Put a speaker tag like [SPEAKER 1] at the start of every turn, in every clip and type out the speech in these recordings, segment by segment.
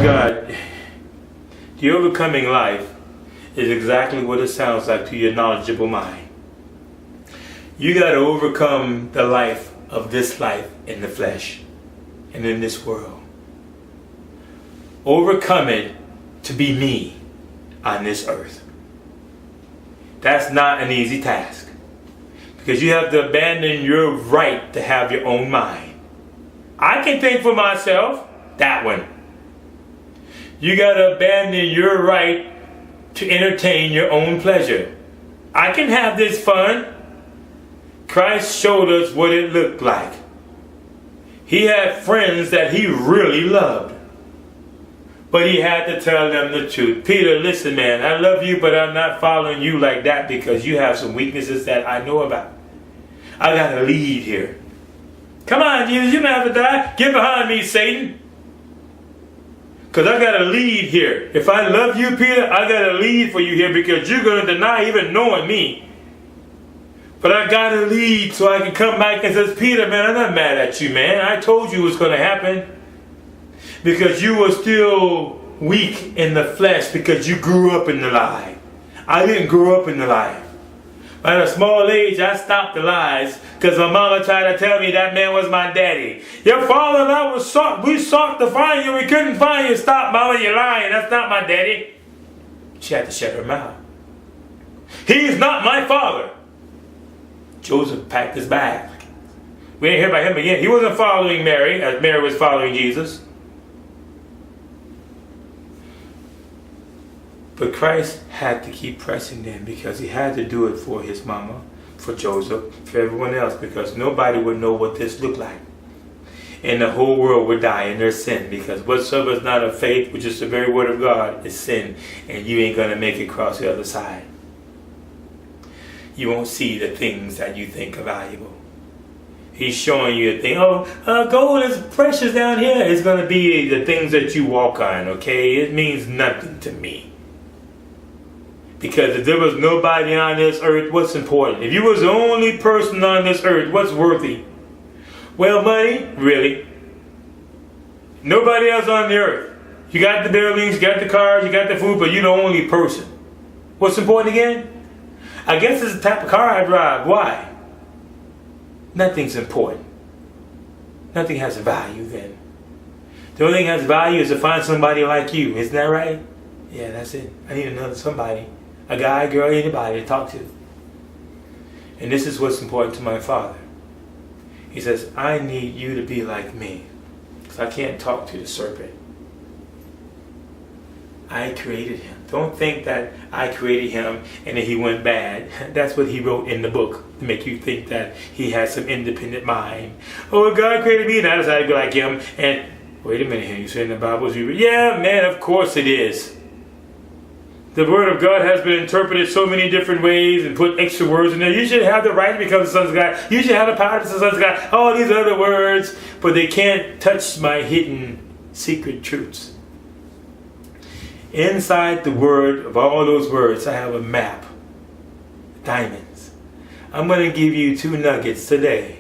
[SPEAKER 1] God, the overcoming life is exactly what it sounds like to your knowledgeable mind. You got to overcome the life of this life in the flesh and in this world. Overcome it to be me on this earth. That's not an easy task, because you have to abandon your right to have your own mind. I can think for myself, that one. You got to abandon your right to entertain your own pleasure. I can have this fun. Christ showed us what it looked like. He had friends that he really loved, but he had to tell them the truth. Peter, listen, man, I love you, but I'm not following you like that because you have some weaknesses that I know about. I got to lead here. Come on, Jesus, you don't have to die. Get behind me, Satan. Because I got to lead here. If I love you, Peter, I got to lead for you here, because you're going to deny even knowing me. But I got to lead so I can come back and say, Peter, man, I'm not mad at you, man. I told you it was going to happen. Because you were still weak in the flesh, because you grew up in the lie. I didn't grow up in the lie. At a small age, I stopped the lies because my mama tried to tell me that man was my daddy. Your father and I we sought to find you. We couldn't find you. Stop, mama, you're lying. That's not my daddy. She had to shut her mouth. He's not my father. Joseph packed his bag. We didn't hear about him again. He wasn't following Mary as Mary was following Jesus. But Christ had to keep pressing them, because he had to do it for his mama, for Joseph, for everyone else, because nobody would know what this looked like. And the whole world would die in their sin, because whatsoever is not of faith, which is the very word of God, is sin, and you ain't going to make it across the other side. You won't see the things that you think are valuable. He's showing you a thing. Gold is precious down here. It's going to be the things that you walk on, okay? It means nothing to me. Because if there was nobody on this earth, what's important? If you was the only person on this earth, what's worthy? Well, money? Really? Nobody else on the earth. You got the buildings, you got the cars, you got the food, but you're the only person. What's important again? I guess it's the type of car I drive. Why? Nothing's important. Nothing has value then. The only thing that has value is to find somebody like you. Isn't that right? Yeah, that's it. I need another somebody. A guy, girl, anybody to talk to. And this is what's important to my Father. He says, I need you to be like me, because I can't talk to the serpent. I created him. Don't think that I created him and then he went bad. That's what he wrote in the book, to make you think that he has some independent mind. Oh, God created me and I decided to be like him. And wait a minute here, you say in the Bible, yeah, man, of course it is. The Word of God has been interpreted so many different ways and put extra words in there. You should have the right to become the sons of God. You should have the power to be the sons of God. All these other words, but they can't touch my hidden secret truths. Inside the word of all those words, I have a map. Diamonds. I'm going to give you 2 nuggets today,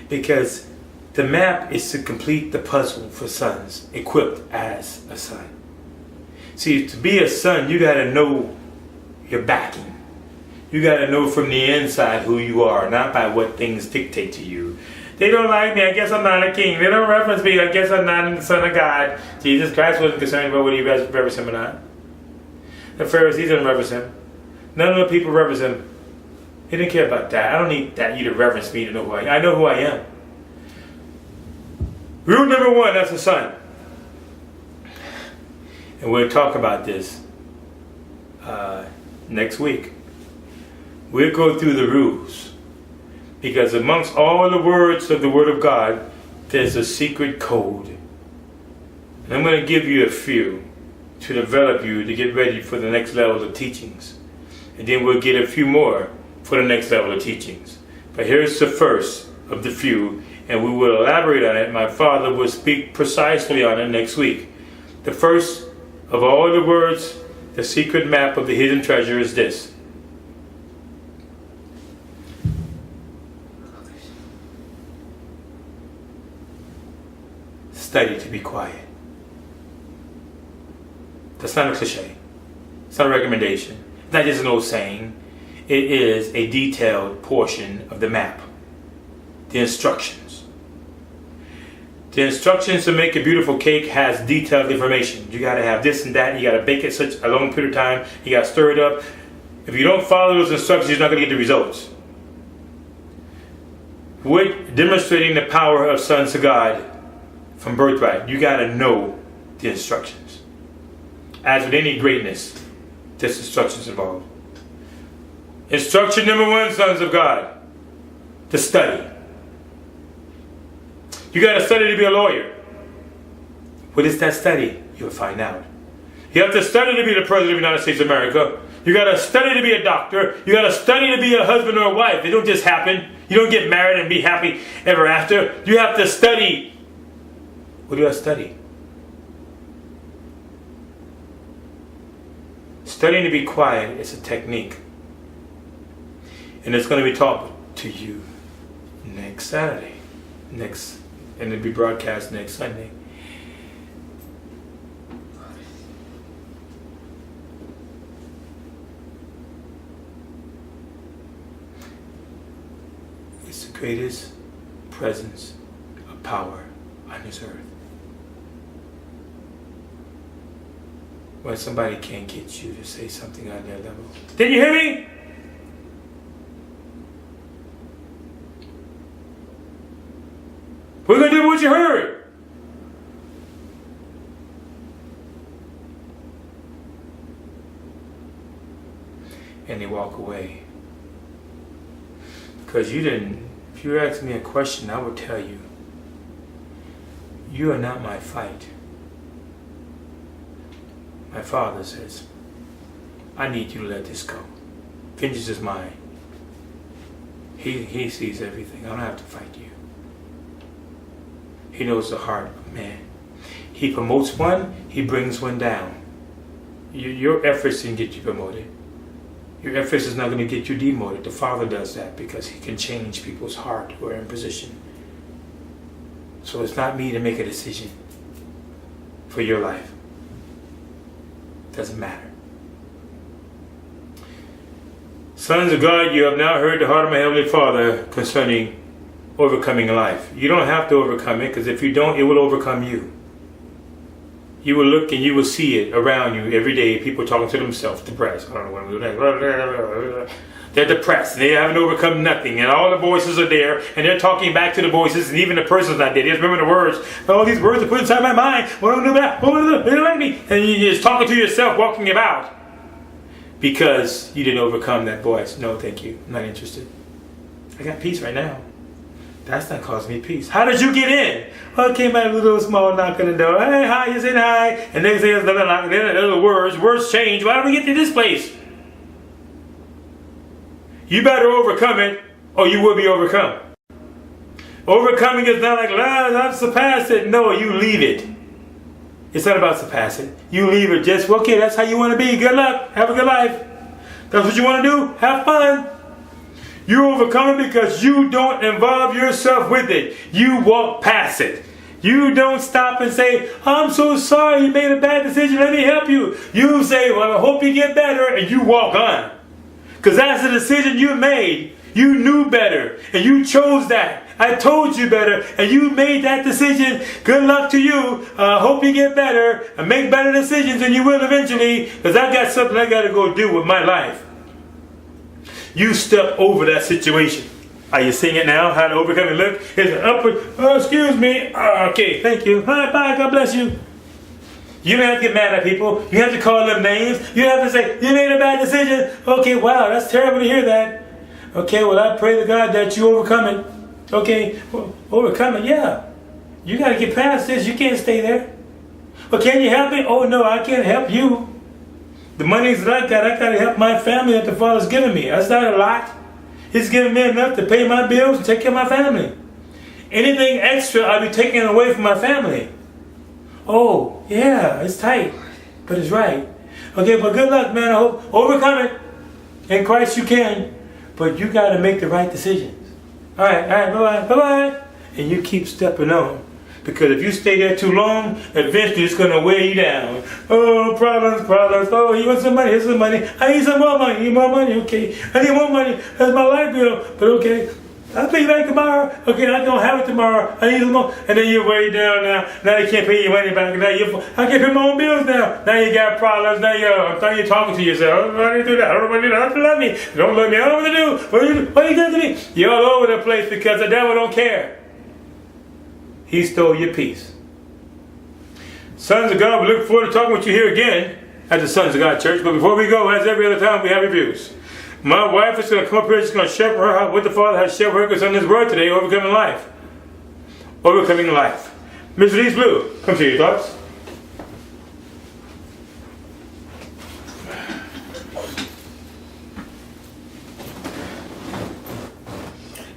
[SPEAKER 1] because the map is to complete the puzzle for sons, equipped as a son. See, to be a son, you got to know your backing. You got to know from the inside who you are, not by what things dictate to you. They don't like me, I guess I'm not a king. They don't reference me, I guess I'm not the son of God. Jesus Christ wasn't concerned about whether he reverenced him or not. The Pharisees didn't reverence him. None of the people reverence him. He didn't care about that. I don't need that you to reverence me to know who I am. I know who I am. Rule number 1, that's a son. And we'll talk about this next week. We'll go through the rules, because amongst all the words of the Word of God, there's a secret code. And I'm going to give you a few to develop you to get ready for the next level of teachings. And then we'll get a few more for the next level of teachings. But here's the first of the few, and we will elaborate on it. My Father will speak precisely on it next week. The first of all the words, the secret map of the hidden treasure is this. Study to be quiet. That's not a cliche. It's not a recommendation. It's not just an old saying. It is a detailed portion of the map. The instructions. The instructions to make a beautiful cake has detailed information. You got to have this and that. You got to bake it such a long period of time. You got to stir it up. If you don't follow those instructions, you're not going to get the results. With demonstrating the power of sons of God from birthright, you got to know the instructions. As with any greatness, there's instructions involved. Instruction number 1, sons of God, to study. You got to study to be a lawyer. What is that study? You'll find out. You have to study to be the President of the United States of America. You got to study to be a doctor. You got to study to be a husband or a wife. It don't just happen. You don't get married and be happy ever after. You have to study. What do I study? Studying to be quiet is a technique. And it's going to be taught to you next Saturday. And it'll be broadcast next Sunday. It's the greatest presence of power on this earth. When somebody can't get you to say something on their level. Did you hear me? We're going to do what you heard. And they walk away. Because you didn't, if you ask me a question, I would tell you, you are not my fight. My Father says, I need you to let this go. Vengeance is mine. He sees everything. I don't have to fight you. He knows the heart of man. He promotes one, he brings one down. Your efforts didn't get you promoted. Your efforts is not going to get you demoted. The Father does that because he can change people's heart who are in position. So it's not me to make a decision for your life. Doesn't matter. Sons of God, you have now heard the heart of my Heavenly Father concerning overcoming life. You don't have to overcome it, because if you don't, it will overcome you. You will look and you will see it around you every day. People talking to themselves, depressed. I don't know what I'm doing. They're depressed. And they haven't overcome nothing. And all the voices are there. And they're talking back to the voices. And even the person's not there. They just remember the words. Oh, these words are put inside my mind. What do I do about? They don't like me. And you're just talking to yourself, walking about. Because you didn't overcome that voice. No, thank you. I'm not interested. I got peace right now. That's not causing me peace. How did you get in? Well, it came by a little small knock on the door. Hey, hi, you said hi. And they say another knock. Then other words change. Why don't we get to this place? You better overcome it, or you will be overcome. Overcoming is not like, I've surpassed it. No, you leave it. It's not about surpassing. You leave it just, okay, that's how you want to be. Good luck. Have a good life. That's what you want to do. Have fun. You overcome it because you don't involve yourself with it. You walk past it. You don't stop and say, I'm so sorry you made a bad decision. Let me help you. You say, well, I hope you get better. And you walk on. Because that's the decision you made. You knew better. And you chose that. I told you better. And you made that decision. Good luck to you. Hope you get better. And make better decisions. And you will eventually. Because I got something I got to go do with my life. You step over that situation. Are you seeing it now? How to overcome it? Look, it's an upward. Oh, excuse me. Okay, thank you. Bye, God bless you. You don't have to get mad at people. You have to call them names. You have to say, you made a bad decision. Okay, wow, that's terrible to hear that. Okay, well, I pray to God that you overcome it. Okay, well, overcome it, yeah. You got to get past this. You can't stay there. Well, can you help me? Oh, no, I can't help you. The monies that I got to help my family that the Father's given me. That's not a lot. He's given me enough to pay my bills and take care of my family. Anything extra, I'll be taking away from my family. Oh, yeah, it's tight, but it's right. Okay, but good luck, man. I hope overcome it. In Christ you can, but you got to make the right decisions. All right, bye-bye. And you keep stepping on. Because if you stay there too long, eventually it's going to wear you down. Oh, problems. Oh, you want some money? Here's some money. I need some more money. You need more money? Okay. I need more money. That's my light bill. But okay. I'll pay you back tomorrow. Okay, I don't have it tomorrow. I need some more. And then you're way down now. Now you can't pay your money back. Now I can't pay my own bills now. Now you got problems. Now you're talking to yourself. Why do you do that? I don't know what to do. Love me. Don't love me. I don't know what to do. What are you doing to me? You're all over the place because the devil don't care. He stole your peace. Sons of God, we look forward to talking with you here again at the Sons of God Church. But before we go, as every other time, we have reviews. My wife is going to come up here. She's going to share her what the Father has shared with her concerning His Word today, overcoming life. Overcoming life. Mr. Denise Blue, come share your thoughts.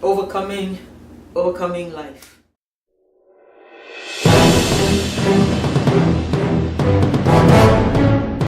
[SPEAKER 2] Overcoming life.